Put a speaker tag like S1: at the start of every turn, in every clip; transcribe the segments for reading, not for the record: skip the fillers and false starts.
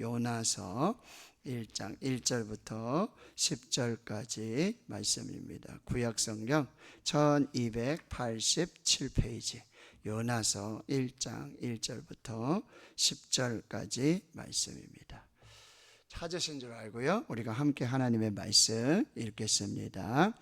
S1: 요나서 1장 1절부터 10절까지 말씀입니다. 구약성경 1287페이지 요나서 1장 1절부터 10절까지 말씀입니다. 찾으신 줄 알고요. 우리가 함께 하나님의 말씀 읽겠습니다.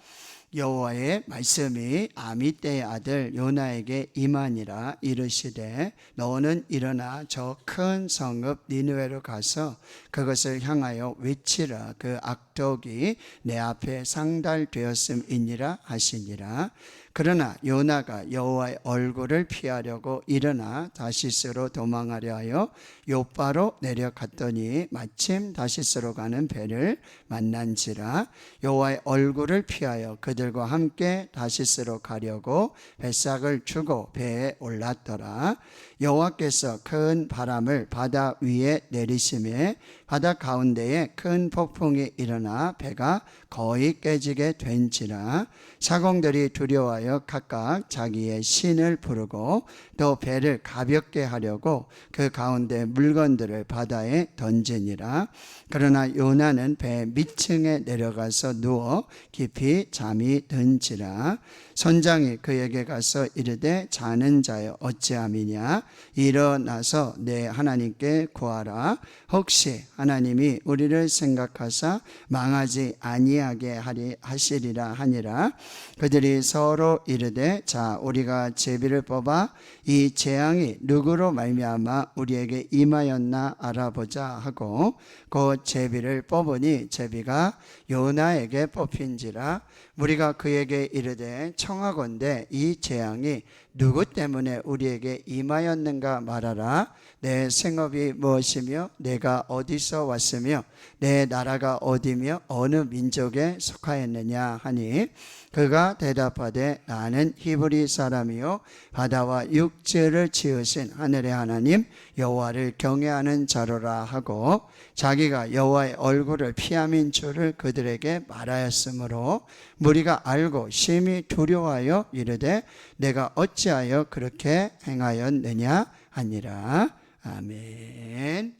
S1: 여호와의 말씀이 아미떼의 아들 요나에게 임하니라. 이르시되 너는 일어나 저 큰 성읍 니느웨로 가서 그것을 향하여 외치라. 그 악독이 내 앞에 상달되었음이니라 하시니라. 그러나 요나가 여호와의 얼굴을 피하려고 일어나 다시스로 도망하려 하여 요바로 내려갔더니 마침 다시스로 가는 배를 만난지라. 여호와의 얼굴을 피하여 그들과 함께 다시스로 가려고 뱃삭을 주고 배에 올랐더라. 여호와께서 큰 바람을 바다 위에 내리시매 바다 가운데에 큰 폭풍이 일어나 배가 거의 깨지게 된지라. 사공들이 두려워하여 각각 자기의 신을 부르고 또 배를 가볍게 하려고 그 가운데 물건들을 바다에 던지니라. 그러나 요나는 배 밑층에 내려가서 누워 깊이 잠이 든지라. 선장이 그에게 가서 이르되 자는 자여 어찌함이냐. 일어나서 내 하나님께 구하라. 혹시 하나님이 우리를 생각하사 망하지 아니하게 하시리라 하니라. 그들이 서로 이르되 자 우리가 제비를 뽑아 이 재앙이 누구로 말미암아 우리에게 임하였나 알아보자 하고 그 제비를 뽑으니 제비가 요나에게 뽑힌지라. 우리가 그에게 이르되 청하건대 이 재앙이 누구 때문에 우리에게 임하였는가 말하라. 내 생업이 무엇이며 내가 어디서 왔으며 내 나라가 어디며 어느 민족에 속하였느냐 하니 그가 대답하되 나는 히브리 사람이요 바다와 육지를 지으신 하늘의 하나님 여호와를 경외하는 자로라 하고 자기가 여호와의 얼굴을 피함인 줄을 그들에게 말하였으므로 무리가 알고 심히 두려워하여 이르되 내가 어찌하여 그렇게 행하였느냐 하니라. 아멘.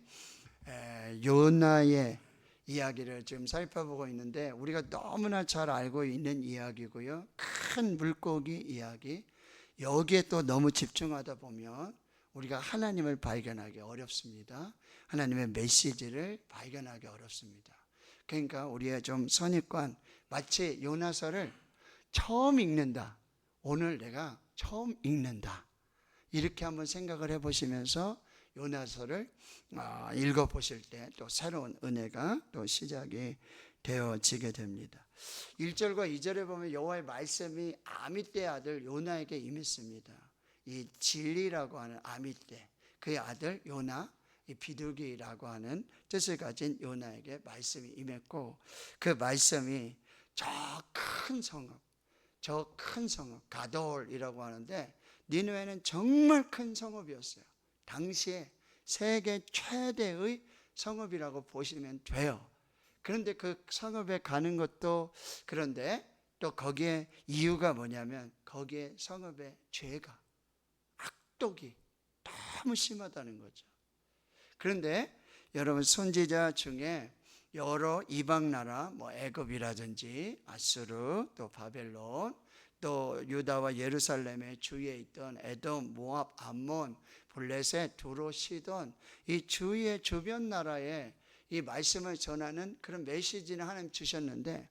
S1: 요나의 이야기를 지금 살펴보고 있는데 우리가 너무나 잘 알고 있는 이야기고요. 큰 물고기 이야기. 여기에 또 너무 집중하다 보면 우리가 하나님을 발견하기 어렵습니다. 하나님의 메시지를 발견하기 어렵습니다. 그러니까 우리의 좀 선입관, 마치 요나서를 처음 읽는다. 오늘 내가 처음 읽는다. 이렇게 한번 생각을 해보시면서 요나서를 읽어보실 때 또 새로운 은혜가 또 시작이 되어지게 됩니다. 1절과 2절에 보면 여호와의 말씀이 아미떼의 아들 요나에게 임했습니다. 이 진리라고 하는 아미떼, 그의 아들 요나, 이 비둘기라고 하는 뜻을 가진 요나에게 말씀이 임했고 그 말씀이 저 큰 성읍 가돌이라고 하는데 니느웨는 정말 큰 성읍이었어요. 당시에 세계 최대의 성읍이라고 보시면 돼요. 그런데 그 성읍에 가는 것도 그런데 또 거기에 이유가 뭐냐면 거기에 성읍의 죄가 악독이 너무 심하다는 거죠. 그런데 여러분 선지자 중에 여러 이방 나라 애굽이라든지 아수르 또 바벨론 또 유다와 예루살렘의 주위에 있던 에돔, 모압, 암몬, 블레셋, 두로, 시돈 이 주위의 주변 나라에 이 말씀을 전하는 그런 메시지는 하나님 주셨는데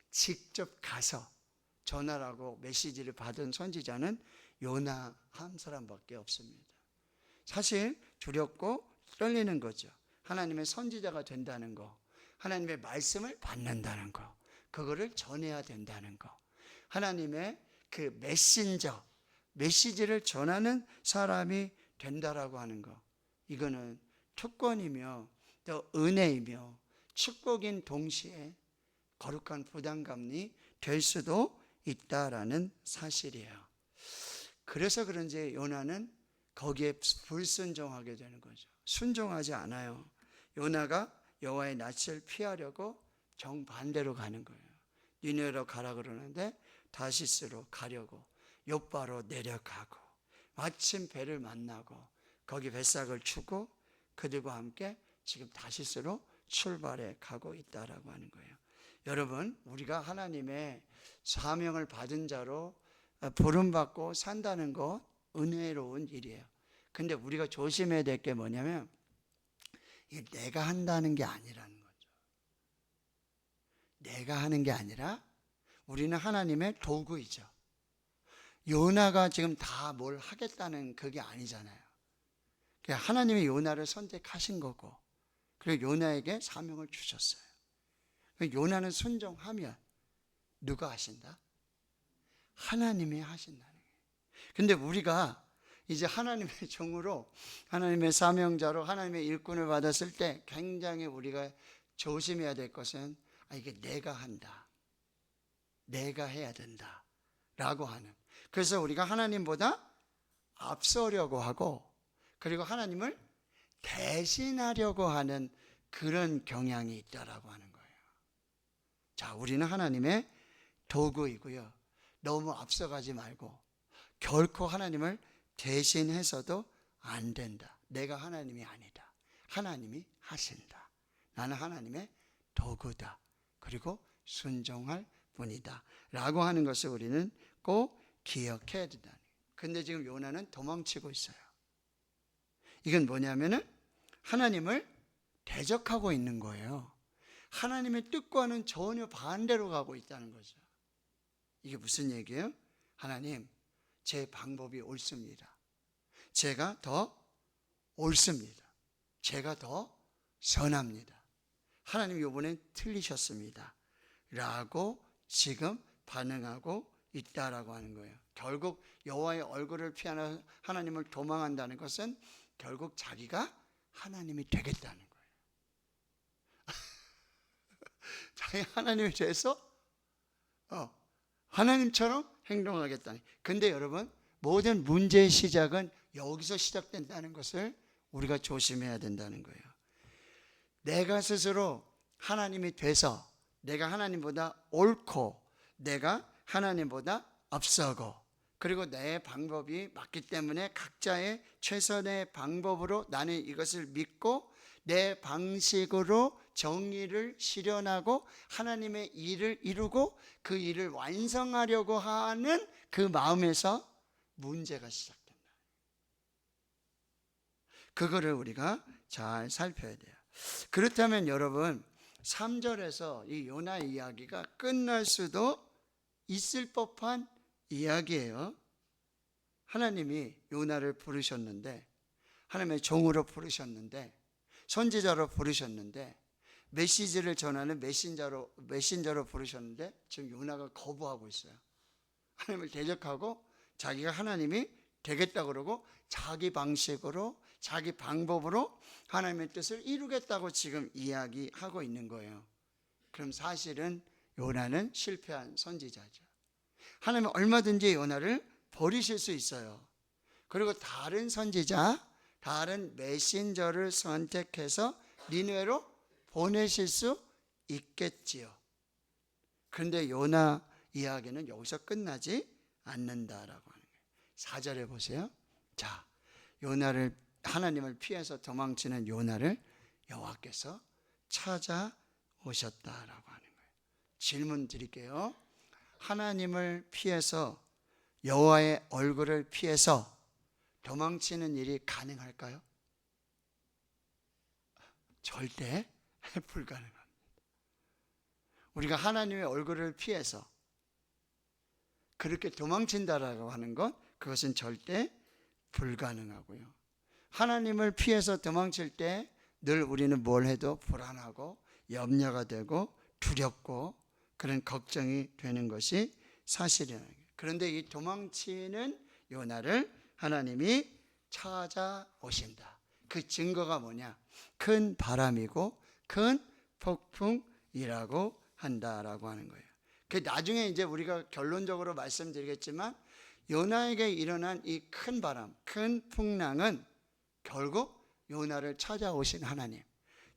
S1: 직접 가서 전하라고 메시지를 받은 선지자는 요나 한 사람밖에 없습니다. 사실 두렵고 떨리는 거죠. 하나님의 선지자가 된다는 거, 하나님의 말씀을 받는다는 거, 그거를 전해야 된다는 거, 하나님의 그 메시지를 전하는 사람이 된다라고 하는 거, 이거는 특권이며 또 은혜이며 축복인 동시에 거룩한 부담감이 될 수도 있다라는 사실이에요. 그래서 그런지 요나는 거기에 불순종하게 되는 거죠. 순종하지 않아요. 요나가 여호와의 낯을 피하려고 정반대로 가는 거예요. 니느웨로 가라 그러는데 다시스로 가려고 요바로 내려가고 마침 배를 만나고 거기 뱃삭을 추고 그들과 함께 지금 다시스로 출발해 가고 있다라고 하는 거예요. 여러분, 우리가 하나님의 사명을 받은 자로 부름받고 산다는 것 은혜로운 일이에요. 근데 우리가 조심해야 될 게 뭐냐면 이게 내가 한다는 게 아니라는 거죠. 내가 하는 게 아니라 우리는 하나님의 도구이죠. 요나가 지금 다 뭘 하겠다는 그게 아니잖아요. 하나님이 요나를 선택하신 거고, 그리고 요나에게 사명을 주셨어요. 요나는 순종하면 누가 하신다? 하나님이 하신다는 거예요. 근데 우리가 이제 하나님의 종으로, 하나님의 사명자로 하나님의 일꾼을 받았을 때 굉장히 우리가 조심해야 될 것은 이게 내가 한다, 내가 해야 된다 라고 하는, 그래서 우리가 하나님보다 앞서려고 하고, 그리고 하나님을 대신하려고 하는 그런 경향이 있다라고 하는 거예요. 자, 우리는 하나님의 도구이고요. 너무 앞서가지 말고 결코 하나님을 대신해서도 안 된다. 내가 하나님이 아니다. 하나님이 하신다. 나는 하나님의 도구다. 그리고 순종할 뿐이다. 라고 하는 것을 우리는 꼭 기억해야 된다. 근데 지금 요나는 도망치고 있어요. 이건 뭐냐면은 하나님을 대적하고 있는 거예요. 하나님의 뜻과는 전혀 반대로 가고 있다는 거죠. 이게 무슨 얘기예요? 하나님, 제 방법이 옳습니다. 제가 더 옳습니다. 제가 더 선합니다. 하나님 이번엔 틀리셨습니다. 라고 지금 반응하고 있다라고 하는 거예요. 결국 여호와의 얼굴을 피하는 하나님을 도망한다는 것은 결국 자기가 하나님이 되겠다는 거예요. 자기 하나님이 돼서 하나님처럼 행동하겠다니. 근데 여러분, 모든 문제의 시작은 여기서 시작된다는 것을 우리가 조심해야 된다는 거예요. 내가 스스로 하나님이 돼서 내가 하나님보다 옳고 내가 하나님보다 앞서고, 그리고 내 방법이 맞기 때문에 각자의 최선의 방법으로 나는 이것을 믿고 내 방식으로 정의를 실현하고 하나님의 일을 이루고 그 일을 완성하려고 하는 그 마음에서 문제가 시작된다. 그거를 우리가 잘 살펴야 돼요. 그렇다면 여러분, 3절에서 이 요나 이야기가 끝날 수도 있을 법한 이야기예요. 하나님이 요나를 부르셨는데, 하나님의 종으로 부르셨는데, 선지자로 부르셨는데, 메시지를 전하는 메신저로 부르셨는데 지금 요나가 거부하고 있어요. 하나님을 대적하고 자기가 하나님이 되겠다 그러고 자기 방식으로 자기 방법으로 하나님의 뜻을 이루겠다고 지금 이야기하고 있는 거예요. 그럼 사실은 요나는 실패한 선지자죠. 하나님은 얼마든지 요나를 버리실 수 있어요. 그리고 다른 선지자, 다른 메신저를 선택해서 니느웨로 보내실 수 있겠지요. 그런데 요나 이야기는 여기서 끝나지 않는다라고 하는 거예요. 4절에 보세요. 자, 요나를, 하나님을 피해서 도망치는 요나를 여호와께서 찾아오셨다라고 하는 거예요. 질문 드릴게요. 하나님을 피해서, 여호와의 얼굴을 피해서 도망치는 일이 가능할까요? 절대 불가능합니다. 우리가 하나님의 얼굴을 피해서 그렇게 도망친다라고 하는 것, 그것은 절대 불가능하고요. 하나님을 피해서 도망칠 때 늘 우리는 뭘 해도 불안하고 염려가 되고 두렵고 그런 걱정이 되는 것이 사실이에요. 그런데 이 도망치는 요나를 하나님이 찾아오신다. 그 증거가 뭐냐? 큰 바람이고 큰 폭풍이라고 한다라고 하는 거예요. 그 나중에 이제 우리가 결론적으로 말씀드리겠지만 요나에게 일어난 이 큰 바람, 큰 풍랑은 결국 요나를 찾아오신 하나님,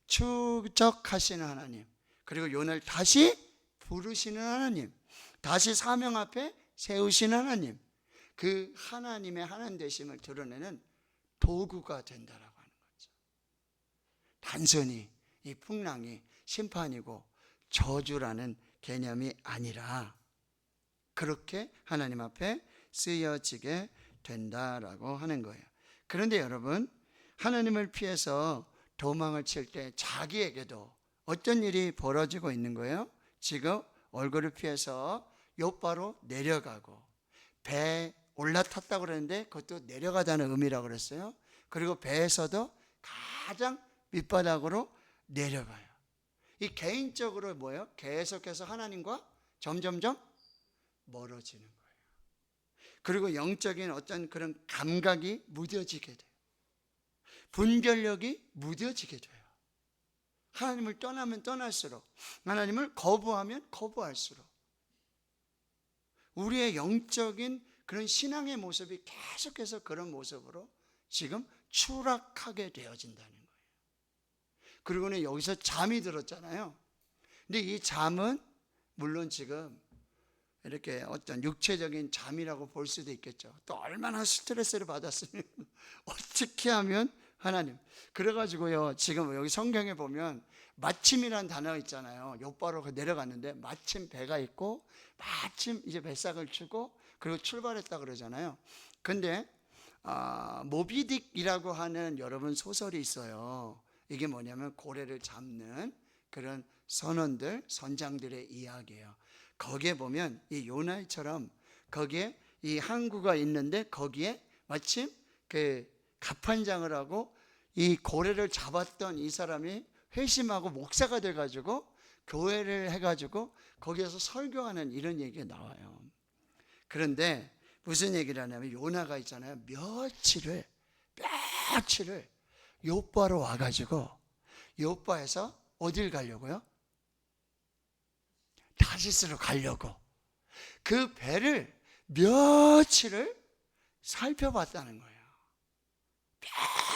S1: 추적하시는 하나님, 그리고 요나를 다시 부르시는 하나님, 다시 사명 앞에 세우시는 하나님, 그 하나님의 하나님 되심을 드러내는 도구가 된다라고 하는 거죠. 단순히 이 풍랑이 심판이고 저주라는 개념이 아니라 그렇게 하나님 앞에 쓰여지게 된다라고 하는 거예요. 그런데 여러분, 하나님을 피해서 도망을 칠 때 자기에게도 어떤 일이 벌어지고 있는 거예요? 지금 얼굴을 피해서 욥바로 내려가고 배에 올라탔다고 그랬는데 그것도 내려가다는 의미라고 그랬어요. 그리고 배에서도 가장 밑바닥으로 내려가요. 이 개인적으로 뭐예요? 계속해서 하나님과 점점점 멀어지는 거예요. 그리고 영적인 어떤 그런 감각이 무뎌지게 돼요. 분별력이 무뎌지게 돼요. 하나님을 떠나면 떠날수록, 하나님을 거부하면 거부할수록 우리의 영적인 그런 신앙의 모습이 계속해서 그런 모습으로 지금 추락하게 되어진다는 거예요. 그리고는 여기서 잠이 들었잖아요. 근데 이 잠은 물론 지금 이렇게 어떤 육체적인 잠이라고 볼 수도 있겠죠. 또 얼마나 스트레스를 받았으면 어떻게 하면 하나님. 그래가지고요, 지금 여기 성경에 보면 마침이라는 단어가 있잖아요. 욥바로 내려갔는데 마침 배가 있고 마침 이제 뱃삭을 치고 그리고 출발했다 그러잖아요. 근데 모비딕이라고 하는 여러분 소설이 있어요. 이게 뭐냐면 고래를 잡는 그런 선원들, 선장들의 이야기예요. 거기에 보면 이 요나처럼 거기에 이 항구가 있는데 거기에 마침 그 갑판장을 하고 이 고래를 잡았던 이 사람이 회심하고 목사가 돼가지고 교회를 해가지고 거기에서 설교하는 이런 얘기가 나와요. 그런데 무슨 얘기를 하냐면 요나가 있잖아요. 며칠을 욥바로 와가지고 욥바에서 어딜 가려고요? 타시스로 가려고 그 배를 며칠을 살펴봤다는 거예요.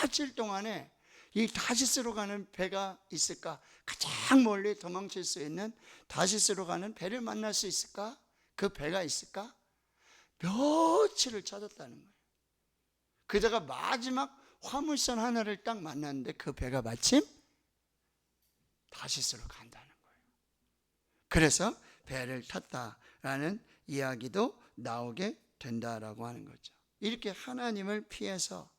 S1: 며칠 동안에 이 다시스로 가는 배가 있을까? 가장 멀리 도망칠 수 있는 다시스로 가는 배를 만날 수 있을까? 그 배가 있을까? 며칠을 찾았다는 거예요. 그러다가 마지막 화물선 하나를 딱 만났는데 그 배가 마침 다시스로 간다는 거예요. 그래서 배를 탔다라는 이야기도 나오게 된다라고 하는 거죠. 이렇게 하나님을 피해서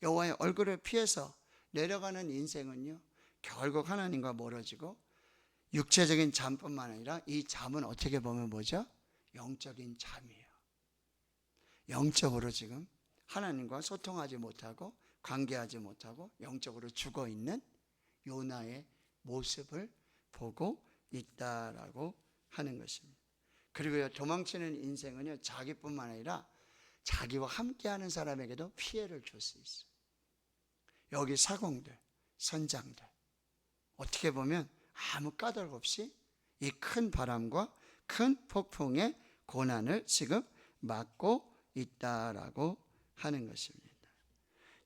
S1: 여호와의 얼굴을 피해서 내려가는 인생은요, 결국 하나님과 멀어지고 육체적인 잠뿐만 아니라 이 잠은 어떻게 보면 뭐죠? 영적인 잠이에요. 영적으로 지금 하나님과 소통하지 못하고 관계하지 못하고 영적으로 죽어 있는 요나의 모습을 보고 있다라고 하는 것입니다. 그리고 도망치는 인생은요, 자기뿐만 아니라 자기와 함께하는 사람에게도 피해를 줄 수 있어요. 여기 사공들, 선장들, 어떻게 보면 아무 까닭 없이 이 큰 바람과 큰 폭풍의 고난을 지금 맞고 있다라고 하는 것입니다.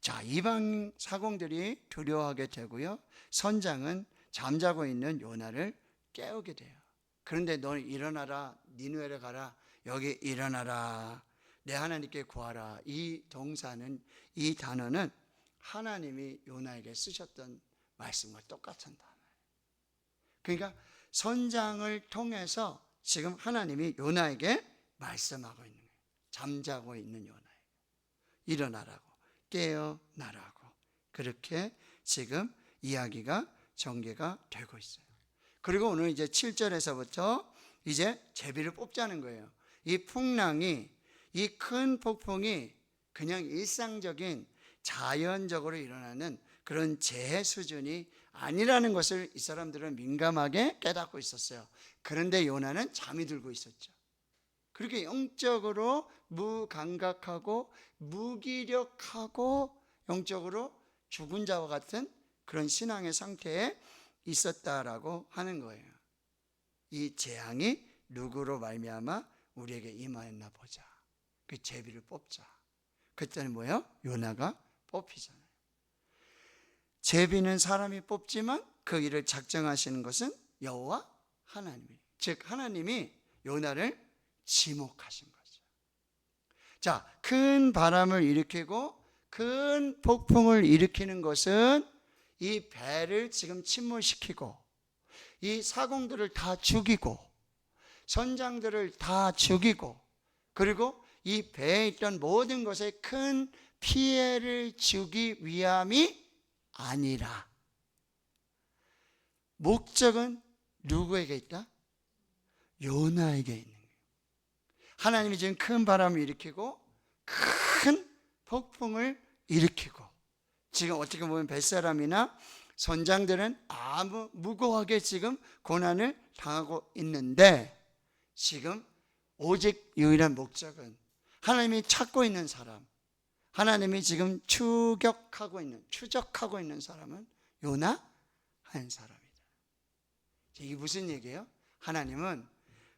S1: 자, 이방 사공들이 두려워하게 되고요, 선장은 잠자고 있는 요나를 깨우게 돼요. 그런데 너는 일어나라, 니느웨로 가라, 여기 일어나라, 내 하나님께 구하라. 이 동사는, 이 단어는 하나님이 요나에게 쓰셨던 말씀과 똑같은 단어예요. 그러니까 선장을 통해서 지금 하나님이 요나에게 말씀하고 있는 거예요. 잠자고 있는 요나에게 일어나라고, 깨어나라고, 그렇게 지금 이야기가 전개가 되고 있어요. 그리고 오늘 이제 7절에서부터 이제 제비를 뽑자는 거예요. 이 풍랑이, 이 큰 폭풍이 그냥 일상적인 자연적으로 일어나는 그런 재해 수준이 아니라는 것을 이 사람들은 민감하게 깨닫고 있었어요. 그런데 요나는 잠이 들고 있었죠. 그렇게 영적으로 무감각하고 무기력하고 영적으로 죽은 자와 같은 그런 신앙의 상태에 있었다라고 하는 거예요. 이 재앙이 누구로 말미암아 우리에게 임하였나 보자. 그 제비를 뽑자. 그때는 뭐예요? 요나가 뽑히잖아요. 제비는 사람이 뽑지만 그 일을 작정하시는 것은 여호와 하나님이에요. 즉 하나님이 요나를 지목하신 거죠. 자, 큰 바람을 일으키고 큰 폭풍을 일으키는 것은 이 배를 지금 침몰시키고 이 사공들을 다 죽이고 선장들을 다 죽이고 그리고 이 배에 있던 모든 것에 큰 피해를 주기 위함이 아니라 목적은 누구에게 있다? 요나에게 있는 거예요. 하나님이 지금 큰 바람을 일으키고 큰 폭풍을 일으키고 지금 어떻게 보면 뱃사람이나 선장들은 아무 무고하게 지금 고난을 당하고 있는데 지금 오직 유일한 목적은 하나님이 찾고 있는 사람, 하나님이 지금 추적하고 있는 사람은 요나 한 사람이다. 이게 무슨 얘기예요? 하나님은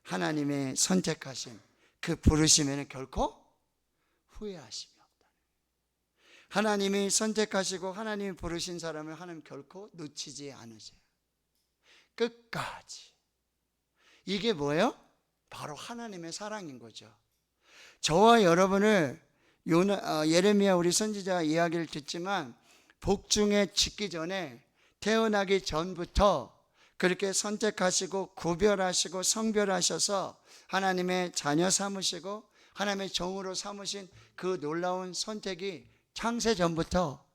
S1: 하나님의 선택하심, 그 부르심에는 결코 후회하심이 없다. 하나님이 선택하시고 하나님이 부르신 사람을 하나님 결코 놓치지 않으세요. 끝까지. 이게 뭐예요? 바로 하나님의 사랑인 거죠. 저와 여러분을 예레미야 우리 선지자 이야기를 듣지만 복중에 짓기 전에 태어나기 전부터 그렇게 선택하시고 구별하시고 성별하셔서 하나님의 자녀 삼으시고 하나님의 종으로 삼으신 그 놀라운 선택이 창세 전부터,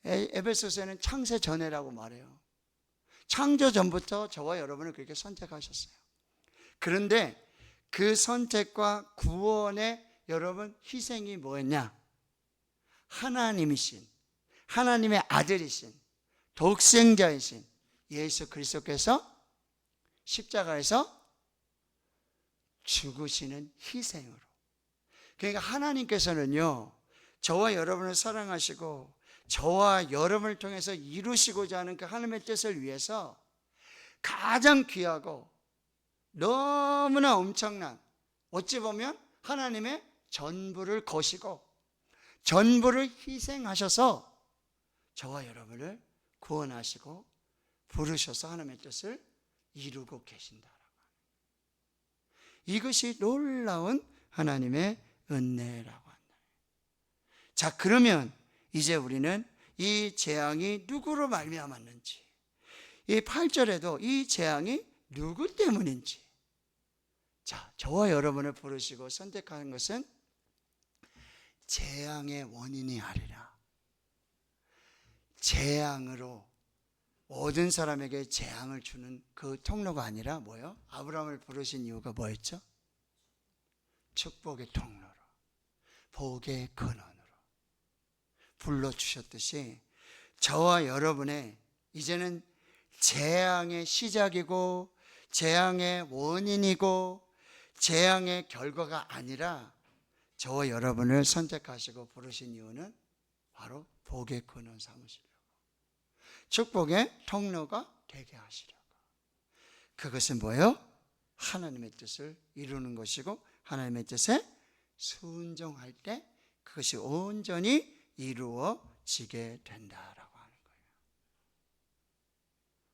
S1: 에베소서에는 창세 전에라고 말해요. 창조 전부터 저와 여러분을 그렇게 선택하셨어요. 그런데 그 선택과 구원의 여러분 희생이 뭐였냐? 하나님이신, 하나님의 아들이신, 독생자이신 예수 그리스도께서 십자가에서 죽으시는 희생으로. 그러니까 하나님께서는요, 저와 여러분을 사랑하시고 저와 여러분을 통해서 이루시고자 하는 그 하나님의 뜻을 위해서 가장 귀하고 너무나 엄청난, 어찌 보면 하나님의 전부를 거시고 전부를 희생하셔서 저와 여러분을 구원하시고 부르셔서 하나님의 뜻을 이루고 계신다라고 하는 거예요. 이것이 놀라운 하나님의 은혜라고 한다. 자, 그러면 이제 우리는 이 재앙이 누구로 말미암았는지, 이 8절에도 이 재앙이 누구 때문인지, 자, 저와 여러분을 부르시고 선택하는 것은 재앙의 원인이 아니라 재앙으로 모든 사람에게 재앙을 주는 그 통로가 아니라 뭐예요? 아브라함을 부르신 이유가 뭐였죠? 축복의 통로로, 복의 근원으로 불러주셨듯이 저와 여러분의 이제는 재앙의 시작이고 재앙의 원인이고 재앙의 결과가 아니라 저와 여러분을 선택하시고 부르신 이유는 바로 복의 근원 삼으시려고, 축복의 통로가 되게 하시려고. 그것은 뭐예요? 하나님의 뜻을 이루는 것이고 하나님의 뜻에 순종할 때 그것이 온전히 이루어지게 된다라고 하는 거예요.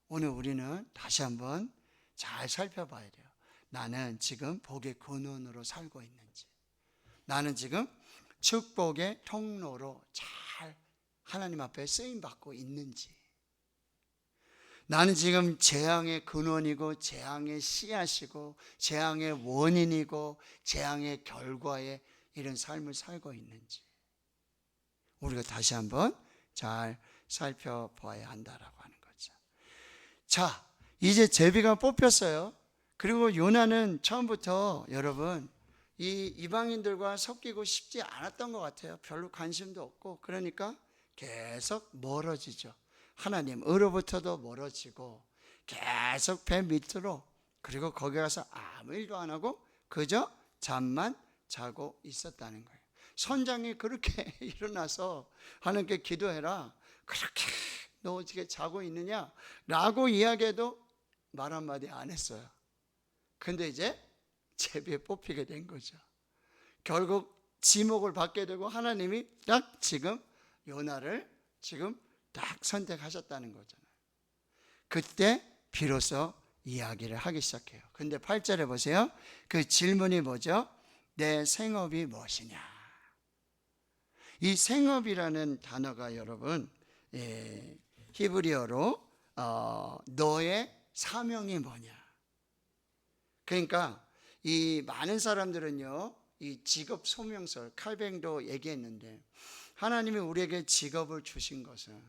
S1: 오늘 우리는 다시 한번 잘 살펴봐야 돼요. 나는 지금 복의 근원으로 살고 있는지, 나는 지금 축복의 통로로 잘 하나님 앞에 쓰임받고 있는지, 나는 지금 재앙의 근원이고 재앙의 씨앗이고 재앙의 원인이고 재앙의 결과에 이런 삶을 살고 있는지 우리가 다시 한번 잘 살펴봐야 한다라고 하는 거죠. 자, 이제 제비가 뽑혔어요. 그리고 요나는 처음부터 여러분 이 이방인들과 섞이고 싶지 않았던 것 같아요. 별로 관심도 없고. 그러니까 계속 멀어지죠. 하나님으로부터도 멀어지고 계속 배 밑으로, 그리고 거기 가서 아무 일도 안 하고 그저 잠만 자고 있었다는 거예요. 선장이 그렇게 일어나서 하나님께 기도해라, 그렇게 너 어떻게 자고 있느냐 라고 이야기해도 말 한마디 안 했어요. 근데 이제 제비에 뽑히게 된 거죠. 결국 지목을 받게 되고 하나님이 딱 지금 요나를 지금 딱 선택하셨다는 거잖아요. 그때 비로소 이야기를 하기 시작해요. 근데 8절에 보세요. 그 질문이 뭐죠? 내 생업이 무엇이냐? 이 생업이라는 단어가 여러분 히브리어로 너의 사명이 뭐냐. 그러니까 이 많은 사람들은요, 이 직업 소명설, 칼뱅도 얘기했는데, 하나님이 우리에게 직업을 주신 것은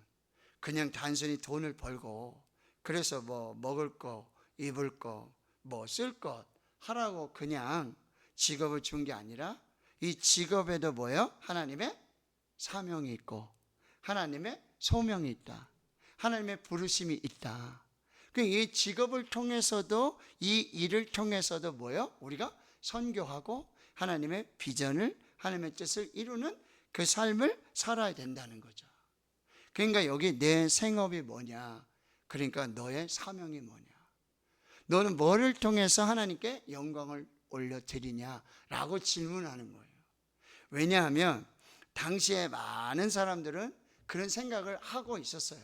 S1: 그냥 단순히 돈을 벌고 그래서 뭐 먹을 거, 입을 거, 뭐 쓸 것 하라고 그냥 직업을 준 게 아니라, 이 직업에도 뭐예요? 하나님의 사명이 있고 하나님의 소명이 있다. 하나님의 부르심이 있다. 이 직업을 통해서도, 이 일을 통해서도 뭐예요? 우리가 선교하고 하나님의 비전을, 하나님의 뜻을 이루는 그 삶을 살아야 된다는 거죠. 그러니까 여기 내 생업이 뭐냐? 그러니까 너의 사명이 뭐냐? 너는 뭐를 통해서 하나님께 영광을 올려드리냐라고 질문하는 거예요. 왜냐하면 당시에 많은 사람들은 그런 생각을 하고 있었어요.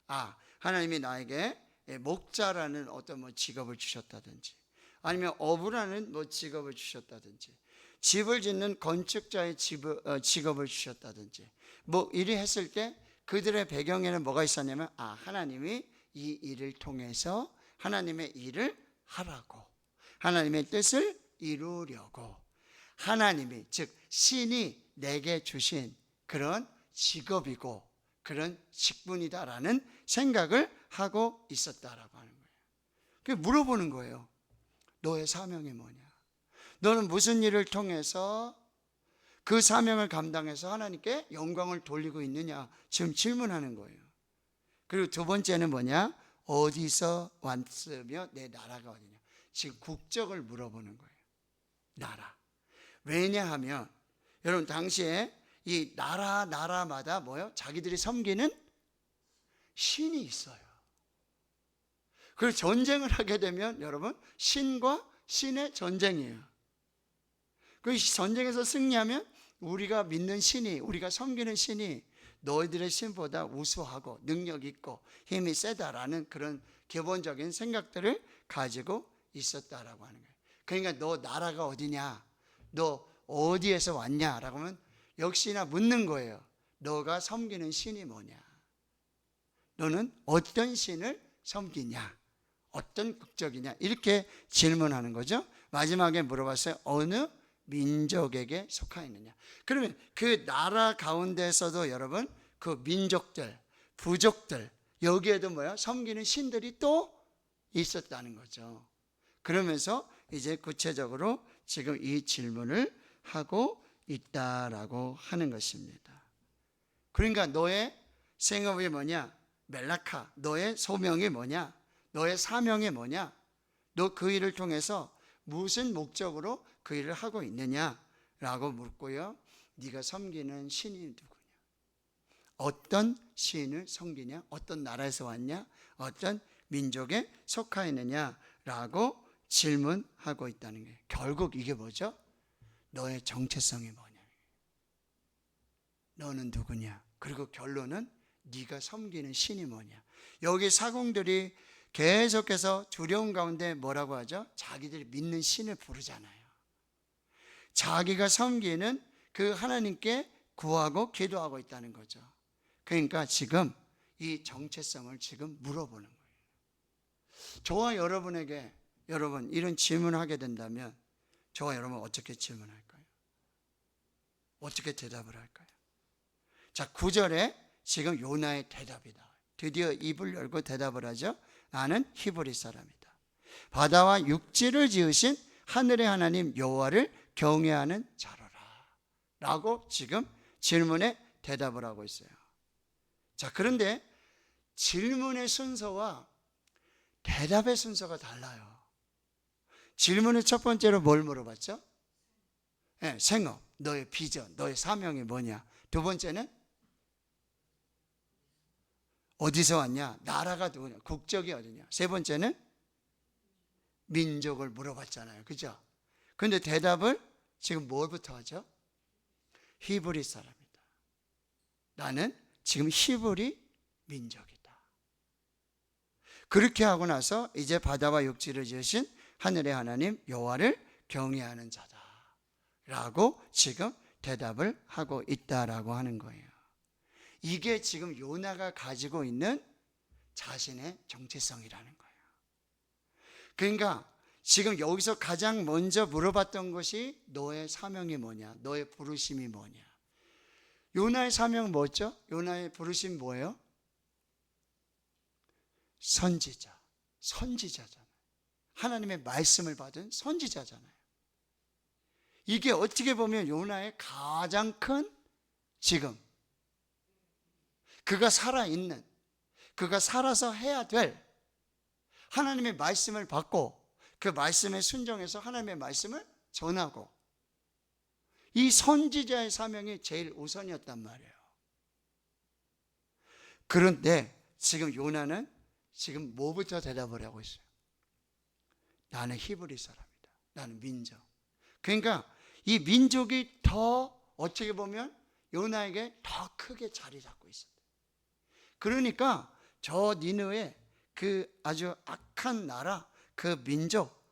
S1: 아, 하나님이 나에게 목자라는 어떤 뭐 직업을 주셨다든지, 아니면 어부라는 뭐 직업을 주셨다든지, 집을 짓는 건축자의 직업을 주셨다든지, 뭐 이리 했을 때 그들의 배경에는 뭐가 있었냐면, 아, 하나님이 이 일을 통해서 하나님의 일을 하라고, 하나님의 뜻을 이루려고, 하나님이, 즉 신이 내게 주신 그런 직업이고 그런 직분이다라는 생각을 하고 있었다라고 하는 거예요. 그래서 물어보는 거예요. 너의 사명이 뭐냐? 너는 무슨 일을 통해서 그 사명을 감당해서 하나님께 영광을 돌리고 있느냐? 지금 질문하는 거예요. 그리고 두 번째는 뭐냐? 어디서 왔으며 내 나라가 어디냐? 지금 국적을 물어보는 거예요. 나라. 왜냐하면 여러분, 당시에 이 나라마다 뭐요? 자기들이 섬기는 신이 있어요. 그리고 전쟁을 하게 되면 여러분, 신과 신의 전쟁이에요. 그 전쟁에서 승리하면 우리가 믿는 신이, 우리가 섬기는 신이 너희들의 신보다 우수하고 능력 있고 힘이 세다라는 그런 기본적인 생각들을 가지고 있었다라고 하는 거예요. 그러니까 너 나라가 어디냐? 너 어디에서 왔냐라고 하면 역시나 묻는 거예요. 너가 섬기는 신이 뭐냐? 너는 어떤 신을 섬기냐? 어떤 국적이냐? 이렇게 질문하는 거죠. 마지막에 물어봤어요. 어느 민족에게 속하였느냐? 그러면 그 나라 가운데서도 여러분, 그 민족들, 부족들, 여기에도 뭐야? 섬기는 신들이 또 있었다는 거죠. 그러면서 이제 구체적으로 지금 이 질문을 하고 있다라고 하는 것입니다. 그러니까 너의 생업이 뭐냐? 멜라카, 너의 소명이 뭐냐? 너의 사명이 뭐냐? 너 그 일을 통해서 무슨 목적으로 그 일을 하고 있느냐라고 묻고요. 네가 섬기는 신이 누구냐? 어떤 신을 섬기냐? 어떤 나라에서 왔냐? 어떤 민족에 속하였느냐라고 질문하고 있다는 게, 결국 이게 뭐죠? 너의 정체성이 뭐냐? 너는 누구냐? 그리고 결론은 네가 섬기는 신이 뭐냐? 여기 사공들이 계속해서 두려움 가운데 뭐라고 하죠? 자기들이 믿는 신을 부르잖아요. 자기가 섬기는 그 하나님께 구하고 기도하고 있다는 거죠. 그러니까 지금 이 정체성을 지금 물어보는 거예요. 저와 여러분에게, 여러분 이런 질문을 하게 된다면 저와 여러분 어떻게 질문할까요? 어떻게 대답을 할까요? 자, 9절에 지금 요나의 대답이다. 드디어 입을 열고 대답을 하죠. 나는 히브리 사람이다. 바다와 육지를 지으신 하늘의 하나님 여호와를 경외하는 자로라 라고 지금 질문에 대답을 하고 있어요. 자, 그런데 질문의 순서와 대답의 순서가 달라요. 질문의 첫 번째로 뭘 물어봤죠? 네, 생업, 너의 비전, 너의 사명이 뭐냐? 두 번째는 어디서 왔냐? 나라가 누구냐? 국적이 어디냐? 세 번째는 민족을 물어봤잖아요. 그죠? 그런데 대답을 지금 뭘부터 하죠? 히브리 사람이다. 나는 지금 히브리 민족이다. 그렇게 하고 나서 이제 바다와 육지를 지으신 하늘의 하나님 여호와를 경외하는 자다 라고 지금 대답을 하고 있다라고 하는 거예요. 이게 지금 요나가 가지고 있는 자신의 정체성이라는 거예요. 그러니까 지금 여기서 가장 먼저 물어봤던 것이 너의 사명이 뭐냐? 너의 부르심이 뭐냐? 요나의 사명은 뭐였죠? 요나의 부르심이 뭐예요? 선지자. 선지자잖아요. 하나님의 말씀을 받은 선지자잖아요. 이게 어떻게 보면 요나의 가장 큰 지금 그가 살아있는, 그가 살아서 해야 될 하나님의 말씀을 받고 그 말씀에 순종해서 하나님의 말씀을 전하고, 이 선지자의 사명이 제일 우선이었단 말이에요. 그런데 지금 요나는 지금 뭐부터 대답을 하고 있어요? 나는 히브리 사람이다. 나는 민족. 그러니까 이 민족이 더 어떻게 보면 요나에게 더 크게 자리 잡고 있어요. 그러니까 저 니느웨 그 아주 악한 나라, 그 민족,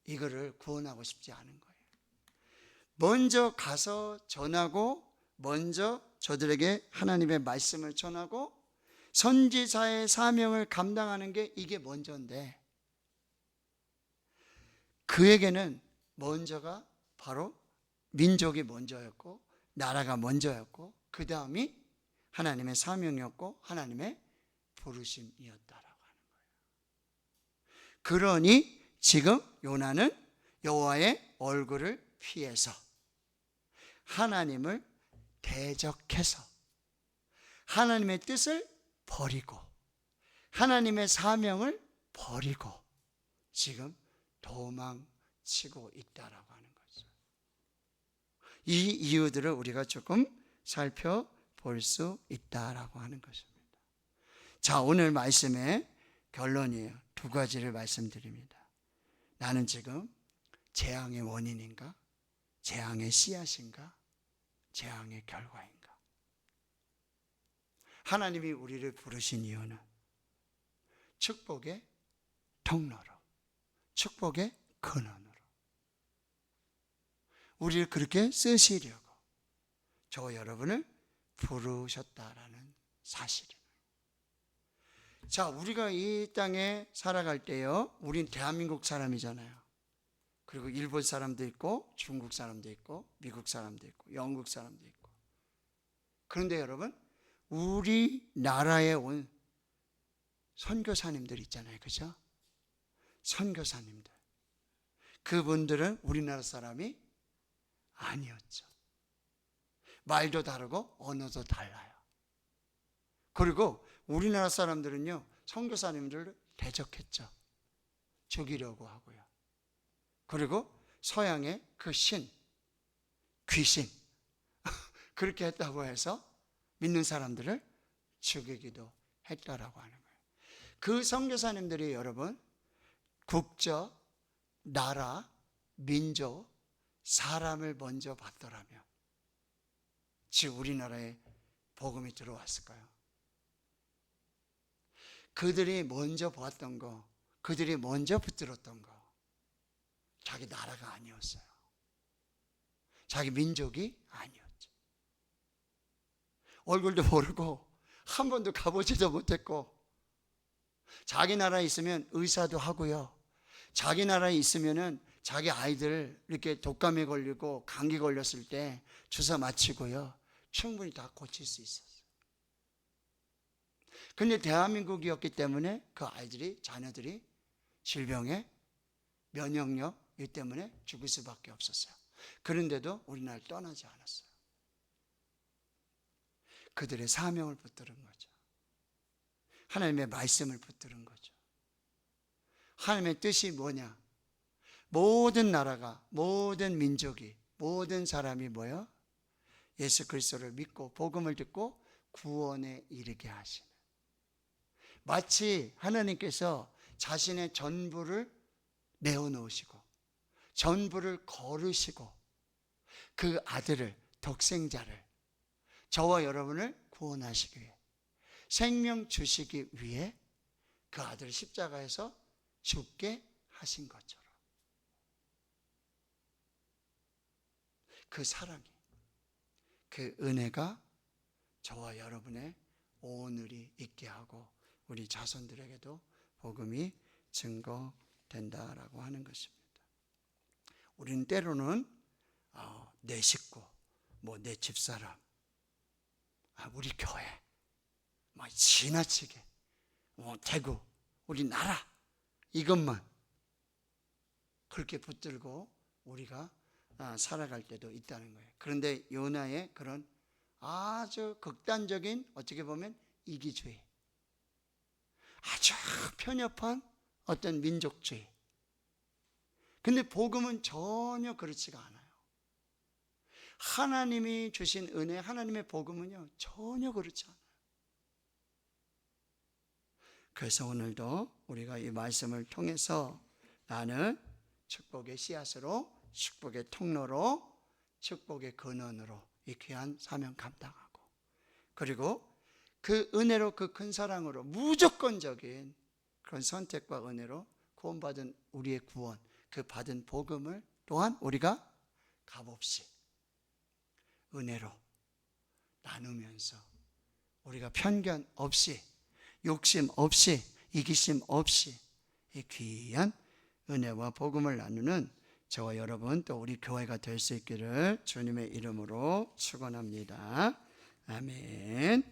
S1: 이거를 구원하고 싶지 않은 거예요. 먼저 가서 전하고, 먼저 저들에게 하나님의 말씀을 전하고 선지자의 사명을 감당하는 게 이게 먼저인데, 그에게는 먼저가 바로 민족이 먼저였고 나라가 먼저였고 그 다음이 하나님의 사명이었고 하나님의 부르심이었다라고 하는 거예요. 그러니 지금 요나는 여호와의 얼굴을 피해서 하나님을 대적해서 하나님의 뜻을 버리고 하나님의 사명을 버리고 지금 도망치고 있다라고 하는 거죠. 이 이유들을 우리가 조금 살펴볼 수 있다라고 하는 것입니다. 자, 오늘 말씀의 결론이에요. 두 가지를 말씀드립니다. 나는 지금 재앙의 원인인가? 재앙의 씨앗인가? 재앙의 결과인가? 하나님이 우리를 부르신 이유는 축복의 통로로, 축복의 근원으로 우리를 그렇게 쓰시려고 저 여러분을 부르셨다라는 사실입니다. 자, 우리가 이 땅에 살아갈 때요, 우린 대한민국 사람이잖아요. 그리고 일본 사람도 있고 중국 사람도 있고 미국 사람도 있고 영국 사람도 있고. 그런데 여러분, 우리나라에 온 선교사님들 있잖아요, 그죠? 선교사님들, 그분들은 우리나라 사람이 아니었죠. 말도 다르고 언어도 달라요. 그리고 우리나라 사람들은요, 선교사님들을 대적했죠. 죽이려고 하고요. 그리고 서양의 그 신, 귀신 그렇게 했다고 해서 믿는 사람들을 죽이기도 했다라고 하는 거예요. 그 선교사님들이 여러분 국적, 나라, 민족, 사람을 먼저 받더라면 즉 우리나라에 복음이 들어왔을까요? 그들이 먼저 보았던 거, 그들이 먼저 붙들었던 거, 자기 나라가 아니었어요. 자기 민족이 아니었죠. 얼굴도 모르고 한 번도 가보지도 못했고, 자기 나라에 있으면 의사도 하고요, 자기 나라에 있으면은 자기 아이들 이렇게 독감에 걸리고 감기 걸렸을 때 주사 맞히고요, 충분히 다 고칠 수 있었어요. 근데 대한민국이었기 때문에 그 아이들이, 자녀들이 질병에 면역력 이 때문에 죽을 수밖에 없었어요. 그런데도 우리나라를 떠나지 않았어요. 그들의 사명을 붙들은 거죠. 하나님의 말씀을 붙들은 거죠. 하나님의 뜻이 뭐냐? 모든 나라가, 모든 민족이, 모든 사람이 뭐요? 예수 그리스도를 믿고 복음을 듣고 구원에 이르게 하시는, 마치 하나님께서 자신의 전부를 내어놓으시고 전부를 거르시고 그 아들을, 독생자를, 저와 여러분을 구원하시기 위해, 생명 주시기 위해 그 아들을 십자가에서 죽게 하신 것처럼 그 사랑이, 그 은혜가 저와 여러분의 오늘이 있게 하고 우리 자손들에게도 복음이 증거된다라고 하는 것입니다. 우리는 때로는 내 식구, 내 집사람, 우리 교회, 지나치게 대구, 우리 나라 이것만 그렇게 붙들고 우리가 살아갈 때도 있다는 거예요. 그런데 요나의 그런 아주 극단적인 어떻게 보면 이기주의, 아주 편협한 어떤 민족주의. 근데 복음은 전혀 그렇지가 않아요. 하나님이 주신 은혜, 하나님의 복음은요 전혀 그렇지 않아요. 그래서 오늘도 우리가 이 말씀을 통해서 나는 축복의 씨앗으로, 축복의 통로로, 축복의 근원으로 이 귀한 사명 감당하고, 그리고 그 은혜로, 그 큰 사랑으로 무조건적인 그런 선택과 은혜로 구원받은 우리의 구원, 그 받은 복음을 또한 우리가 값없이 은혜로 나누면서 우리가 편견 없이, 욕심 없이, 이기심 없이 이 귀한 은혜와 복음을 나누는 저와 여러분 또 우리 교회가 될 수 있기를 주님의 이름으로 축원합니다. 아멘.